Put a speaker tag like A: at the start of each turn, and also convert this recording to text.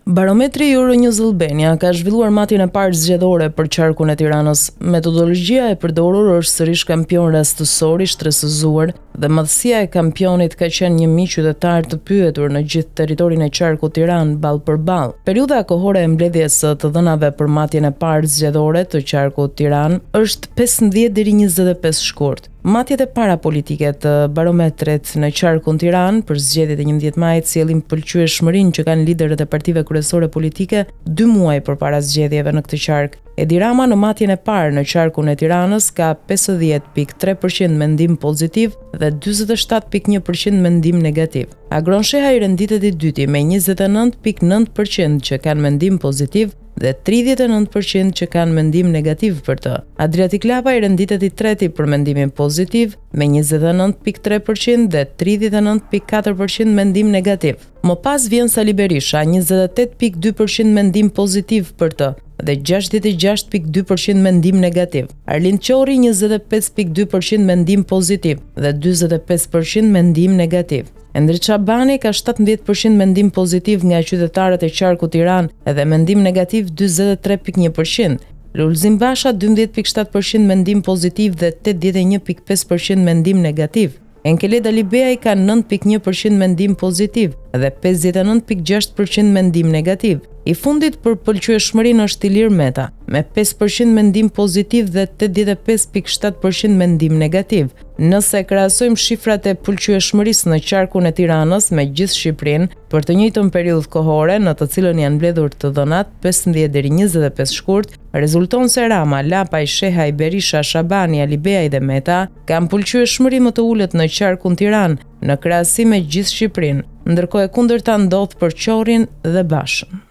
A: Barometri Euronews Albania ka zhvilluar matjen e parë zgjedhore për qarkun e Tiranës. Metodologjia e përdorur është sërish kampion rastësor i shtresëzuar dhe madhësia e kampionit ka qenë një mijë qytetar të pyetur në gjithë territorin e qarkut Tiranë ball për ball. Periudha kohore e mbledhjes së të dhënave për matjen e parë zgjedhore të qarkut Tiranë është 15 deri 25 shkurt. Matjet e para politike të barometrit në qarkun Tiranë për zgjedhjet e 11 majit sjellin pëlqyeshmërinë që kanë liderët e partive kryesore politike 2 muaj përpara zgjedhjeve në këtë qark. Edi Rama në matjen e parë në qarkun e Tiranës ka 50.3% mendim pozitiv dhe 47.1% mendim negativ. Agron Sheha i renditet i dyti me 29.9% që kanë mendim pozitiv dhe 39% që kanë mendim negativ për të. Adriatik Lapa i renditet i treti për mendimin pozitiv me 29.3% dhe 39.4% mendim negativ. Më pas vjen Sali Berisha, 28.2% mendim pozitiv për të dhe 66.2% mendim negativ. Arlind Qori 25.2% mendim pozitiv dhe 45% mendim negativ. Endri Çabani ka 17% mendim pozitiv nga qytetarët e qarkut Tiranë edhe mendim negativ 43.1%. Lulzim Basha 12.7% mendim pozitiv dhe 81.5% mendim negativ. Enkeleda Libeaj ka 9.1% mendim pozitiv dhe 59.6% mendim negativ. I fundit për pëlqyeshmërinë është Ilir Meta, me 5% mendim pozitiv dhe 85.7% mendim negativ. Nëse krahasojmë shifrat e pëlqyeshmërisë në qarkun e Tiranës me gjithë Shqipërinë për të njëjtën periudhë kohore në të cilën janë mbledhur të dhënat 15 deri 25 shkurt, rezulton se Rama, Lapaj, Shehaj, Berisha, Shabani, Alibeaj dhe Meta kanë pëlqyeshmëri më të ulët në qarkun Tiranë në krahasim me gjithë Shqipërinë, ndërkohë e kundërta ndodh për Qorin dhe Bashën.